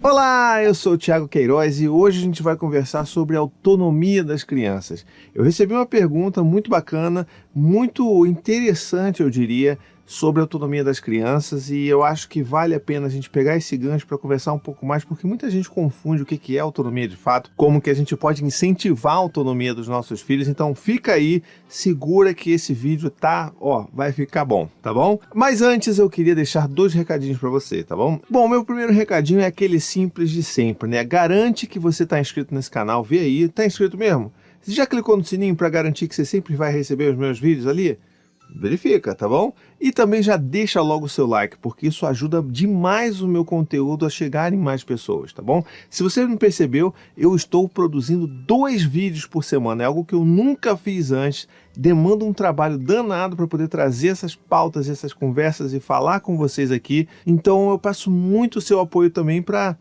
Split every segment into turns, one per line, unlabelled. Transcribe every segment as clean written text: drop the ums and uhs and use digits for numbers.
Olá, eu sou o Thiago Queiroz e hoje a gente vai conversar sobre a autonomia das crianças. Eu recebi uma pergunta muito bacana, muito interessante, eu diria, sobre a autonomia das crianças e eu acho que vale a pena a gente pegar esse gancho para conversar um pouco mais, porque muita gente confunde o que é autonomia de fato, como que a gente pode incentivar a autonomia dos nossos filhos. Então fica aí, segura que esse vídeo vai ficar bom, tá bom? Mas antes eu queria deixar 2 recadinhos para você, tá bom? Bom, meu primeiro recadinho é aquele simples de sempre, né? Garante que você tá inscrito nesse canal, vê aí, tá inscrito mesmo? Você já clicou no sininho para garantir que você sempre vai receber os meus vídeos ali? Verifica, tá bom? E também já deixa logo o seu like, porque isso ajuda demais o meu conteúdo a chegar em mais pessoas, tá bom? Se você não percebeu, eu estou produzindo 2 vídeos por semana, é algo que eu nunca fiz antes, demanda um trabalho danado para poder trazer essas pautas, essas conversas e falar com vocês aqui, então eu peço muito o seu apoio também para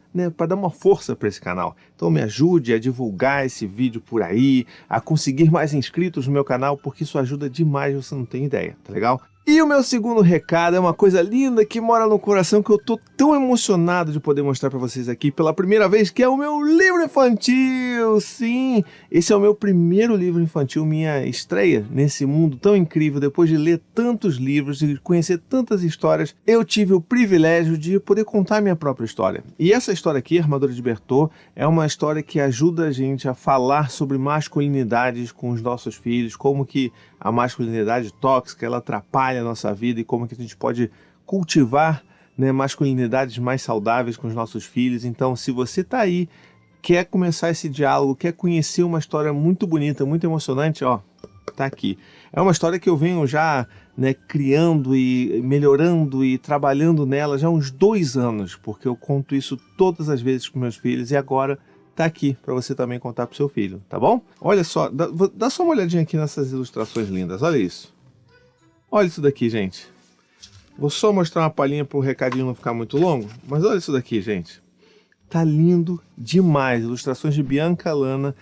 dar uma força para esse canal. Então me ajude a divulgar esse vídeo por aí, a conseguir mais inscritos no meu canal, porque isso ajuda demais, você não tem ideia, tá legal? E o meu segundo recado é uma coisa linda que mora no coração, que eu tô tão emocionado de poder mostrar para vocês aqui pela primeira vez, que é o meu livro infantil. Sim, esse é o meu primeiro livro infantil, minha estreia nesse mundo tão incrível. Depois de ler tantos livros e conhecer tantas histórias, eu tive o privilégio de poder contar minha própria história. E essa história aqui, Armadura de Bertô, é uma história que ajuda a gente a falar sobre masculinidades com os nossos filhos, como que a masculinidade tóxica, ela atrapalha a nossa vida e como que a gente pode cultivar, masculinidades mais saudáveis com os nossos filhos. Então, se você está aí, quer começar esse diálogo, quer conhecer uma história muito bonita, muito emocionante, tá aqui. É uma história que eu venho já criando e melhorando e trabalhando nela já há uns 2 anos, porque eu conto isso todas as vezes com meus filhos e agora tá aqui para você também contar pro seu filho, tá bom? Olha só, dá só uma olhadinha aqui nessas ilustrações lindas, olha isso. Olha isso daqui, gente. Vou só mostrar uma palhinha para o recadinho não ficar muito longo, mas olha isso daqui, gente. Tá lindo demais, ilustrações de Bianca Lana,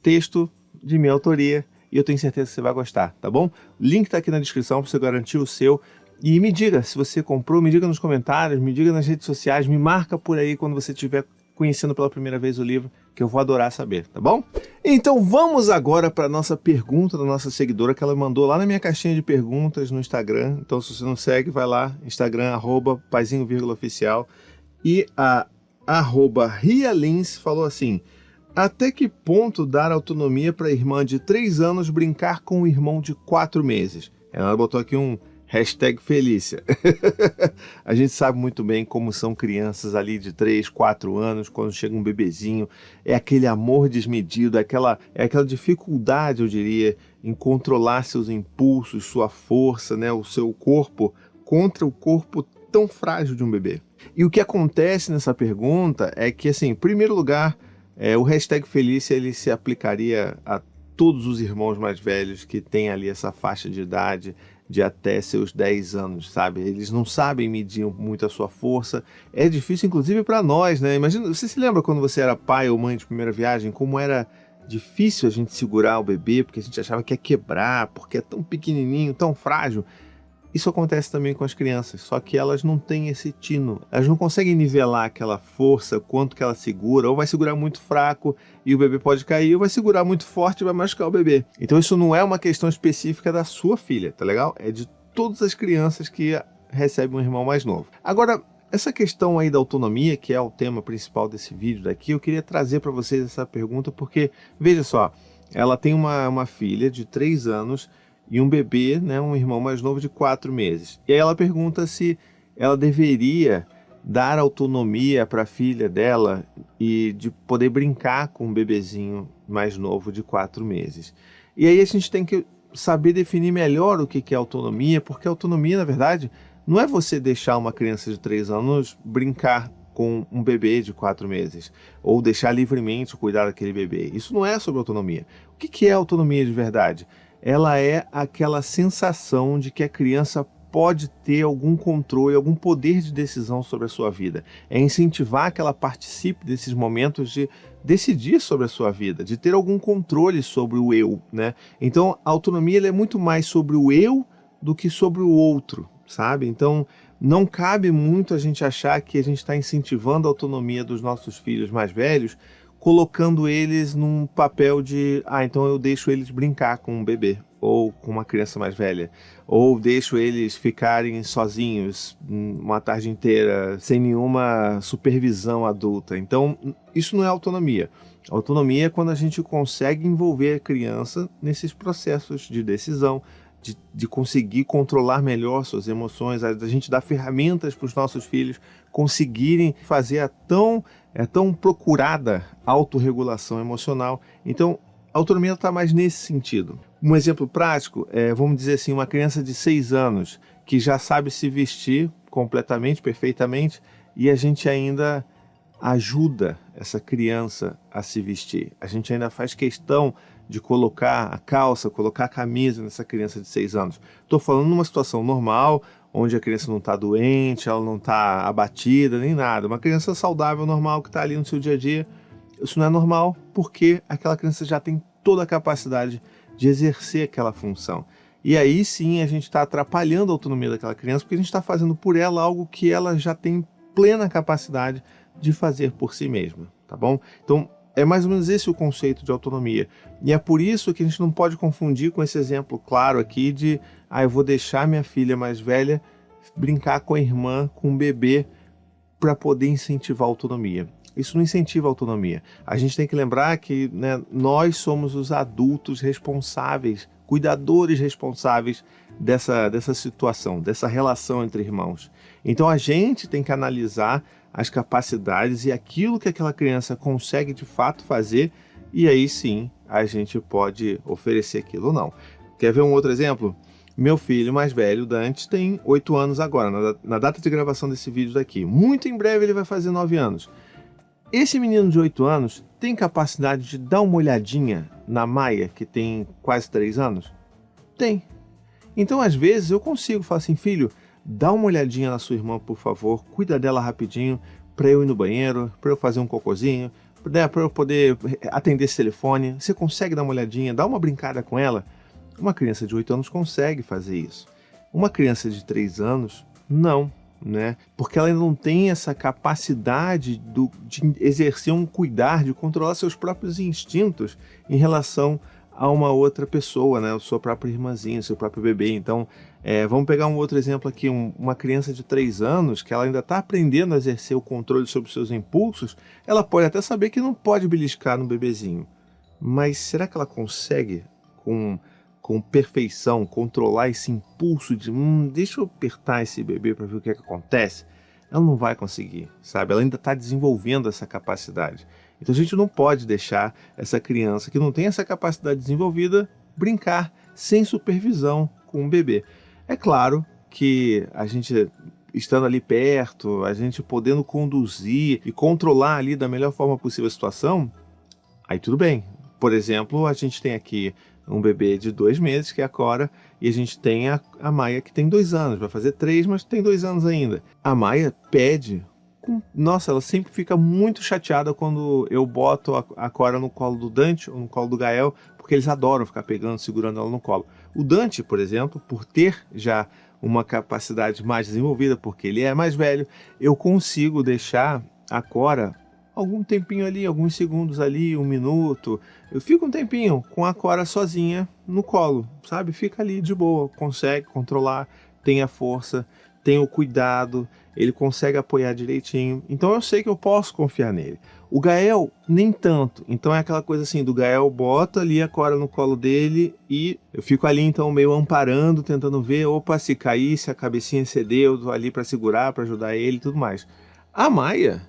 texto de minha autoria, e eu tenho certeza que você vai gostar, tá bom? O link tá aqui na descrição para você garantir o seu. E me diga se você comprou, me diga nos comentários, me diga nas redes sociais, me marca por aí quando você estiver conhecendo pela primeira vez o livro, que eu vou adorar saber, tá bom? Então vamos agora para a nossa pergunta da nossa seguidora, que ela mandou lá na minha caixinha de perguntas no Instagram. Então se você não segue, vai lá, Instagram, @paizinho_oficial. E a @rialins falou assim: até que ponto dar autonomia para a irmã de 3 anos brincar com o irmão de 4 meses? Ela botou aqui um #Felícia. A gente sabe muito bem como são crianças ali de 3, 4 anos, quando chega um bebezinho, é aquele amor desmedido, é aquela dificuldade, eu diria, em controlar seus impulsos, sua força, o seu corpo, contra o corpo tão frágil de um bebê. E o que acontece nessa pergunta é que, assim, em primeiro lugar, o #Felícia ele se aplicaria a todos os irmãos mais velhos que têm ali essa faixa de idade, de até seus 10 anos, sabe? Eles não sabem medir muito a sua força. É difícil, inclusive, para nós, né? Imagina, você se lembra quando você era pai ou mãe de primeira viagem, como era difícil a gente segurar o bebê, porque a gente achava que ia quebrar, porque é tão pequenininho, tão frágil. Isso acontece também com as crianças, só que elas não têm esse tino. Elas não conseguem nivelar aquela força, quanto que ela segura, ou vai segurar muito fraco e o bebê pode cair, ou vai segurar muito forte e vai machucar o bebê. Então isso não é uma questão específica da sua filha, tá legal? É de todas as crianças que recebem um irmão mais novo. Agora, essa questão aí da autonomia, que é o tema principal desse vídeo daqui, eu queria trazer para vocês essa pergunta, porque, veja só, ela tem uma filha de 3 anos, e um bebê, um irmão mais novo de 4 meses. E aí ela pergunta se ela deveria dar autonomia para a filha dela e de poder brincar com um bebezinho mais novo de 4 meses. E aí a gente tem que saber definir melhor o que é autonomia, porque autonomia, na verdade, não é você deixar uma criança de 3 anos brincar com um bebê de 4 meses, ou deixar livremente cuidar daquele bebê. Isso não é sobre autonomia. O que é autonomia de verdade? Ela é aquela sensação de que a criança pode ter algum controle, algum poder de decisão sobre a sua vida. É incentivar que ela participe desses momentos de decidir sobre a sua vida, de ter algum controle sobre o eu, né? Então, a autonomia ela é muito mais sobre o eu do que sobre o outro, sabe? Então, não cabe muito a gente achar que a gente está incentivando a autonomia dos nossos filhos mais velhos, colocando eles num papel de, então eu deixo eles brincar com um bebê, ou com uma criança mais velha, ou deixo eles ficarem sozinhos uma tarde inteira, sem nenhuma supervisão adulta. Então, isso não é autonomia. Autonomia é quando a gente consegue envolver a criança nesses processos de decisão, de conseguir controlar melhor suas emoções, a gente dá ferramentas para os nossos filhos conseguirem fazer a tão procurada autorregulação emocional. Então, a autonomia está mais nesse sentido. Um exemplo prático vamos dizer assim, uma criança de 6 anos que já sabe se vestir completamente, perfeitamente, e a gente ainda ajuda essa criança a se vestir. A gente ainda faz questão de colocar a calça, colocar a camisa nessa criança de 6 anos. Estou falando numa situação normal, onde a criança não está doente, ela não está abatida, nem nada. Uma criança saudável, normal, que está ali no seu dia a dia. Isso não é normal porque aquela criança já tem toda a capacidade de exercer aquela função. E aí sim a gente está atrapalhando a autonomia daquela criança, porque a gente está fazendo por ela algo que ela já tem plena capacidade de fazer por si mesma, tá bom? Então, é mais ou menos esse o conceito de autonomia. E é por isso que a gente não pode confundir com esse exemplo claro aqui de eu vou deixar minha filha mais velha brincar com a irmã, com um bebê, para poder incentivar a autonomia. Isso não incentiva a autonomia. A gente tem que lembrar que nós somos os adultos responsáveis, cuidadores responsáveis dessa situação, dessa relação entre irmãos. Então a gente tem que analisar as capacidades e aquilo que aquela criança consegue de fato fazer, e aí sim a gente pode oferecer aquilo ou não. Quer ver um outro exemplo? Meu filho mais velho, Dante, tem 8 anos agora, na data de gravação desse vídeo daqui. Muito em breve ele vai fazer 9 anos. Esse menino de 8 anos tem capacidade de dar uma olhadinha na Maia, que tem quase 3 anos? Tem. Então, às vezes, eu consigo falar assim, filho, dá uma olhadinha na sua irmã, por favor, cuida dela rapidinho, para eu ir no banheiro, para eu fazer um cocôzinho, para eu poder atender esse telefone. Você consegue dar uma olhadinha, dar uma brincada com ela? Uma criança de 8 anos consegue fazer isso. Uma criança de 3 anos, não. Porque ela ainda não tem essa capacidade de exercer um cuidar, de controlar seus próprios instintos em relação a uma outra pessoa, a sua própria irmãzinha, seu próprio bebê. Então, vamos pegar um outro exemplo aqui, uma criança de 3 anos, que ela ainda está aprendendo a exercer o controle sobre os seus impulsos, ela pode até saber que não pode beliscar no bebezinho, mas será que ela consegue, com perfeição, controlar esse impulso de deixa eu apertar esse bebê para ver o que acontece? Ela não vai conseguir, sabe? Ela ainda está desenvolvendo essa capacidade. Então a gente não pode deixar essa criança que não tem essa capacidade desenvolvida brincar sem supervisão com um bebê. É claro que a gente, estando ali perto, a gente podendo conduzir e controlar ali da melhor forma possível a situação, aí tudo bem. Por exemplo, a gente tem aqui um bebê de 2 meses, que é a Cora, e a gente tem a Maia, que tem 2 anos, vai fazer 3, mas tem 2 anos ainda. A Maia pede, nossa, ela sempre fica muito chateada quando eu boto a Cora no colo do Dante ou no colo do Gael, porque eles adoram ficar pegando, segurando ela no colo. O Dante, por exemplo, por ter já uma capacidade mais desenvolvida, porque ele é mais velho, eu consigo deixar a Cora algum tempinho ali, alguns segundos ali, 1 minuto. Eu fico um tempinho com a Cora sozinha no colo, sabe? Fica ali de boa, consegue controlar, tem a força, tem o cuidado, ele consegue apoiar direitinho. Então eu sei que eu posso confiar nele. O Gael, nem tanto. Então é aquela coisa assim, do Gael bota ali a Cora no colo dele e eu fico ali então meio amparando, tentando ver, opa, se cair, se a cabecinha ceder, eu tô ali para segurar, para ajudar ele e tudo mais. A Maia,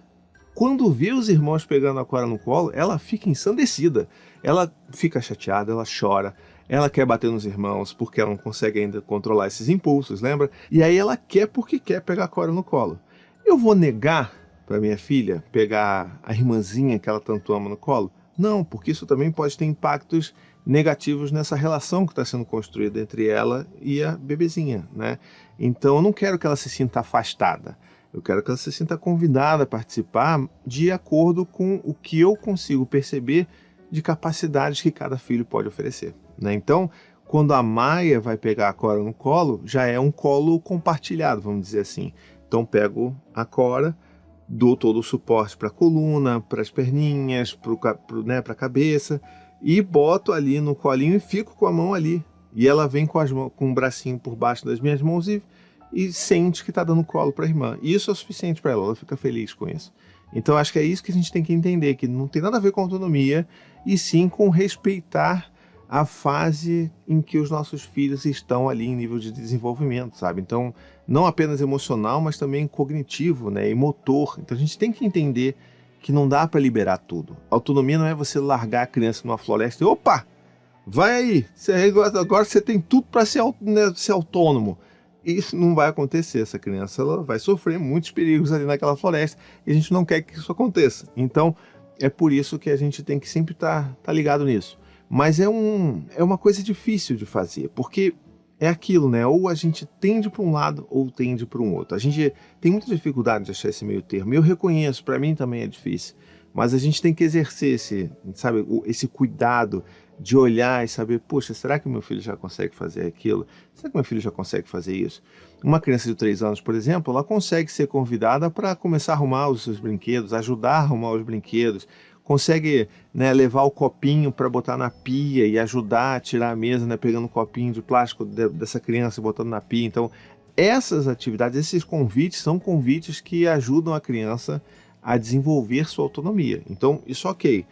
quando vê os irmãos pegando a Cora no colo, ela fica ensandecida. Ela fica chateada, ela chora, ela quer bater nos irmãos porque ela não consegue ainda controlar esses impulsos, lembra? E aí ela quer porque quer pegar a Cora no colo. Eu vou negar para minha filha pegar a irmãzinha que ela tanto ama no colo? Não, porque isso também pode ter impactos negativos nessa relação que está sendo construída entre ela e a bebezinha, Então eu não quero que ela se sinta afastada. Eu quero que ela se sinta convidada a participar de acordo com o que eu consigo perceber de capacidades que cada filho pode oferecer. Então, Quando a Maia vai pegar a Cora no colo, já é um colo compartilhado, vamos dizer assim. Então pego a Cora, dou todo o suporte para a coluna, para as perninhas, para a cabeça, e boto ali no colinho e fico com a mão ali. E ela vem com o bracinho por baixo das minhas mãos e sente que está dando colo para a irmã. E isso é o suficiente para ela fica feliz com isso. Então acho que é isso que a gente tem que entender, que não tem nada a ver com autonomia, e sim com respeitar a fase em que os nossos filhos estão ali em nível de desenvolvimento, sabe? Então, não apenas emocional, mas também cognitivo, né? E motor. Então a gente tem que entender que não dá para liberar tudo. Autonomia não é você largar a criança numa floresta e opa, vai aí, agora você tem tudo para ser autônomo. Isso não vai acontecer, essa criança ela vai sofrer muitos perigos ali naquela floresta e a gente não quer que isso aconteça. Então, é por isso que a gente tem que sempre estar ligado nisso. Mas é uma coisa difícil de fazer, porque é aquilo, né? Ou a gente tende para um lado ou tende para um outro. A gente tem muita dificuldade de achar esse meio termo. Eu reconheço, para mim também é difícil. Mas a gente tem que exercer esse cuidado de olhar e saber, poxa, será que meu filho já consegue fazer aquilo? Será que meu filho já consegue fazer isso? Uma criança de 3 anos, por exemplo, ela consegue ser convidada para começar a arrumar os seus brinquedos, ajudar a arrumar os brinquedos, consegue, né, levar o copinho para botar na pia e ajudar a tirar a mesa, né, pegando um copinho de plástico dessa criança e botando na pia. Então, essas atividades, esses convites são convites que ajudam a criança a desenvolver sua autonomia. Então, isso ok.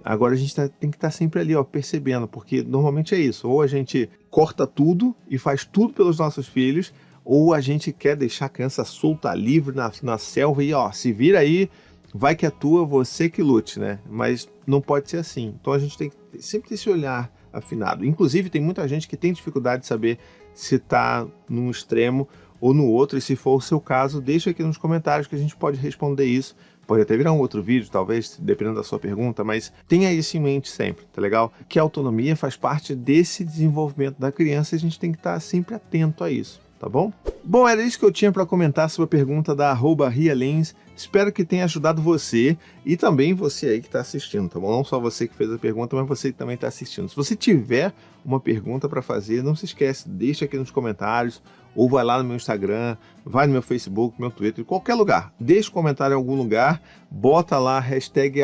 Agora a gente tem que estar sempre ali, ó, percebendo, porque normalmente é isso. Ou a gente corta tudo e faz tudo pelos nossos filhos, ou a gente quer deixar a criança solta, livre na selva e, ó, se vira aí, vai que é tua, você que lute, né? Mas não pode ser assim. Então a gente tem que sempre ter esse olhar afinado. Inclusive tem muita gente que tem dificuldade de saber se está num extremo ou no outro, e se for o seu caso, deixa aqui nos comentários que a gente pode responder isso. Pode até virar um outro vídeo, talvez, dependendo da sua pergunta, mas tenha isso em mente sempre, tá legal? Que a autonomia faz parte desse desenvolvimento da criança e a gente tem que estar sempre atento a isso, tá bom? Bom, era isso que eu tinha para comentar sobre a pergunta da @rialens. Espero que tenha ajudado você e também você aí que está assistindo, tá bom? Não só você que fez a pergunta, mas você que também está assistindo. Se você tiver uma pergunta para fazer, não se esquece, deixa aqui nos comentários, ou vai lá no meu Instagram, vai no meu Facebook, meu Twitter, em qualquer lugar. Deixa um comentário em algum lugar, bota lá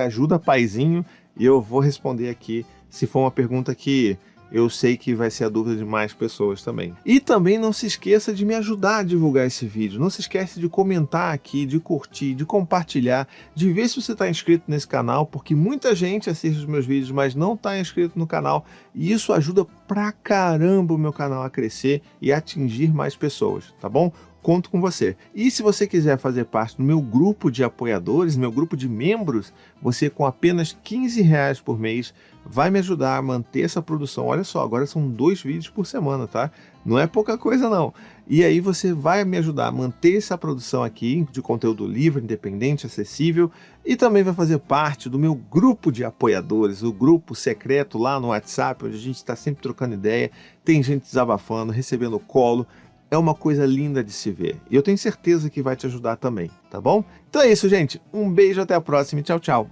#ajudapaizinho e eu vou responder aqui se for uma pergunta que eu sei que vai ser a dúvida de mais pessoas também. E também não se esqueça de me ajudar a divulgar esse vídeo. Não se esquece de comentar aqui, de curtir, de compartilhar, de ver se você está inscrito nesse canal, porque muita gente assiste os meus vídeos, mas não está inscrito no canal. E isso ajuda pra caramba o meu canal a crescer e atingir mais pessoas, tá bom? Conto com você. E se você quiser fazer parte do meu grupo de apoiadores, meu grupo de membros, você com apenas R$15 por mês vai me ajudar a manter essa produção. Olha só, agora são 2 vídeos por semana, tá? Não é pouca coisa não. E aí você vai me ajudar a manter essa produção aqui de conteúdo livre, independente, acessível, e também vai fazer parte do meu grupo de apoiadores, o grupo secreto lá no WhatsApp, onde a gente está sempre trocando ideia, tem gente desabafando, recebendo colo. É uma coisa linda de se ver. E eu tenho certeza que vai te ajudar também, tá bom? Então é isso, gente. Um beijo, até a próxima e tchau, tchau.